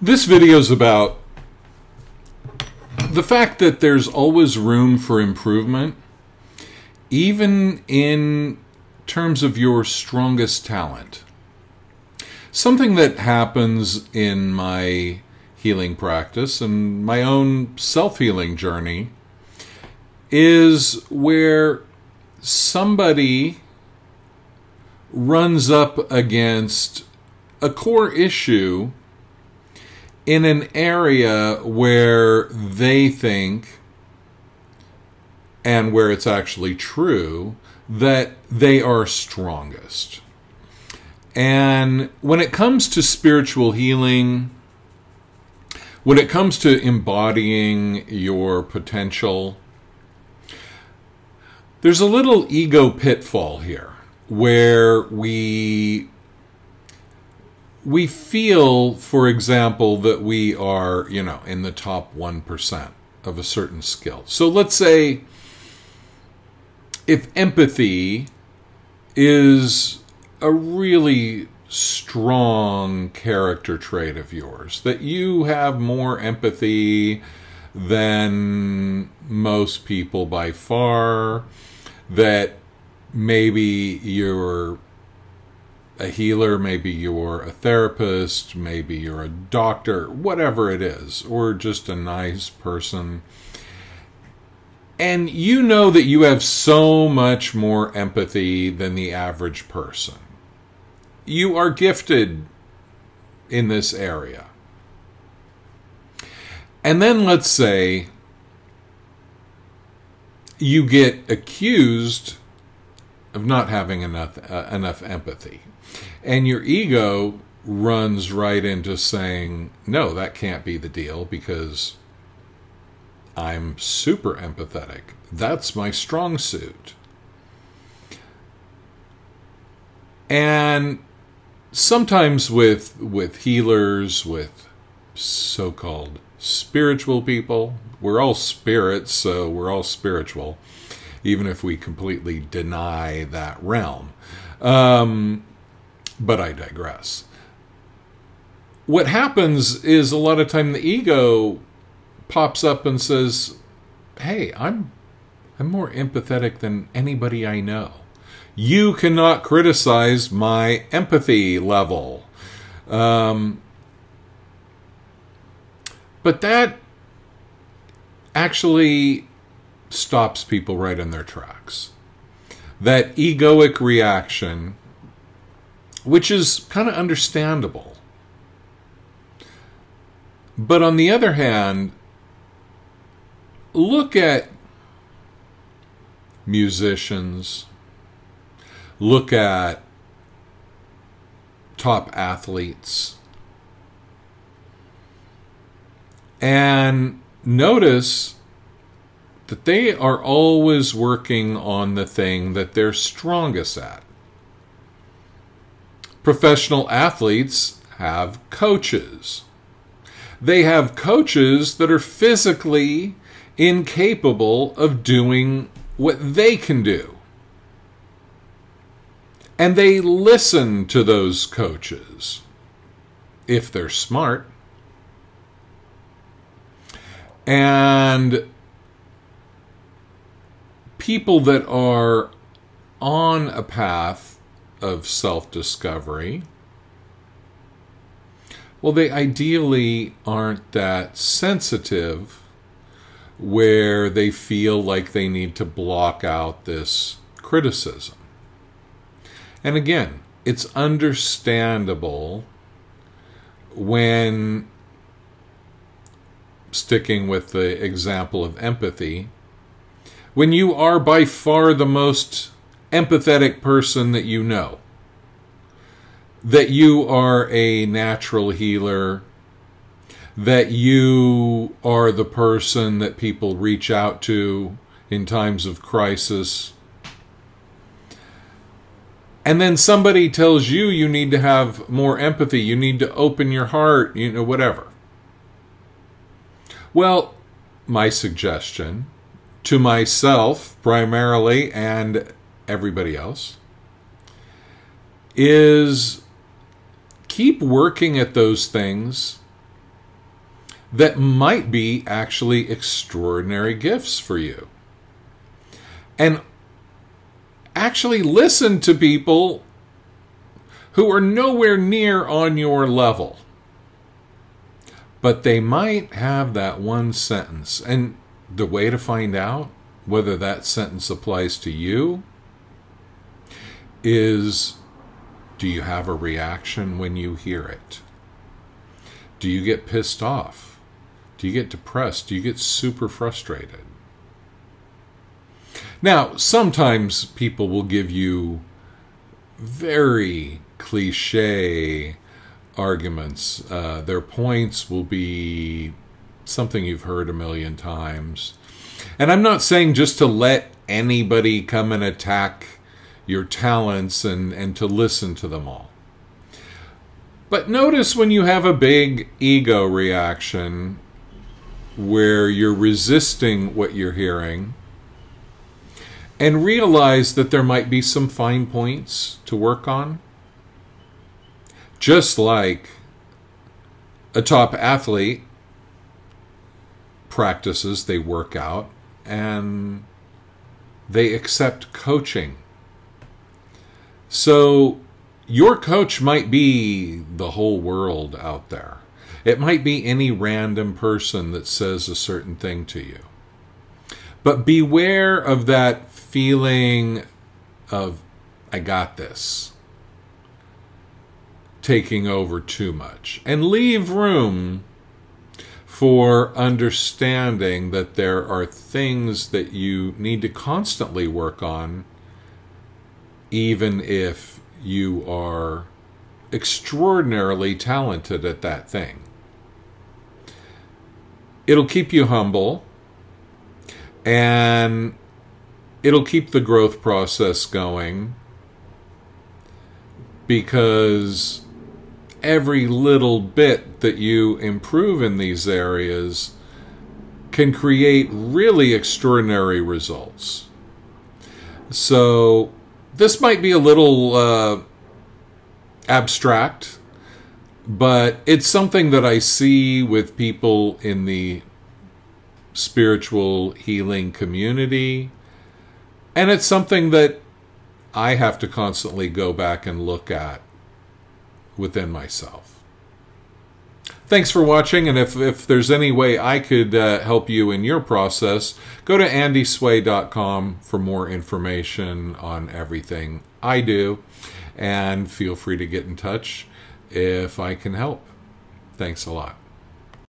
This video is about the fact that there's always room for improvement, even in terms of your strongest talent. Something that happens in my healing practice and my own self-healing journey is where somebody runs up against a core issue in an area where they think, and where it's actually true, that they are strongest. And when it comes to spiritual healing, when it comes to embodying your potential, there's a little ego pitfall here where we feel, for example, that we are, in the top 1% of a certain skill. So let's say if empathy is a really strong character trait of yours, that you have more empathy than most people by far, that maybe you're a healer, maybe you're a therapist, maybe you're a doctor, whatever it is, or just a nice person, and you know that you have so much more empathy than the average person. You are gifted in this area. And then let's say you get accused of not having enough empathy. And your ego runs right into saying, no, that can't be the deal because I'm super empathetic. That's my strong suit. And sometimes with healers, with so-called spiritual people, we're all spirits, so we're all spiritual, even if we completely deny that realm. But I digress. What happens is a lot of time the ego pops up and says, hey, I'm more empathetic than anybody I know. You cannot criticize my empathy level. But that actually stops people right in their tracks. That egoic reaction, which is kind of understandable. But on the other hand, look at musicians, look at top athletes, and notice that they are always working on the thing that they're strongest at. Professional athletes have coaches. They have coaches that are physically incapable of doing what they can do. And they listen to those coaches, if they're smart. And people that are on a path of self-discovery, well, they ideally aren't that sensitive where they feel like they need to block out this criticism. And again, it's understandable when, sticking with the example of empathy, when you are by far the most empathetic person that you know, that you are a natural healer, that you are the person that people reach out to in times of crisis, and then somebody tells you you need to have more empathy, you need to open your heart, whatever. Well, my suggestion to myself primarily and everybody else is keep working at those things that might be actually extraordinary gifts for you. And actually listen to people who are nowhere near on your level. But they might have that one sentence. And the way to find out whether that sentence applies to you is, do you have a reaction when you hear it? Do you get pissed off? Do you get depressed? Do you get super frustrated? Now, sometimes people will give you very cliche arguments. Their points will be something you've heard a million times. And I'm not saying just to let anybody come and attack your talents and to listen to them all. But notice when you have a big ego reaction where you're resisting what you're hearing, and realize that there might be some fine points to work on. Just like a top athlete practices, they work out, and they accept coaching. So your coach might be the whole world out there. It might be any random person that says a certain thing to you. But beware of that feeling of, I got this, taking over too much. And leave room for understanding that there are things that you need to constantly work on, even if you are extraordinarily talented at that thing. It'll keep you humble, and it'll keep the growth process going, because every little bit that you improve in these areas can create really extraordinary results. So this might be a little abstract, but it's something that I see with people in the spiritual healing community. And it's something that I have to constantly go back and look at within myself. Thanks for watching, and if there's any way I could help you in your process, go to andysway.com for more information on everything I do, and feel free to get in touch if I can help. Thanks a lot.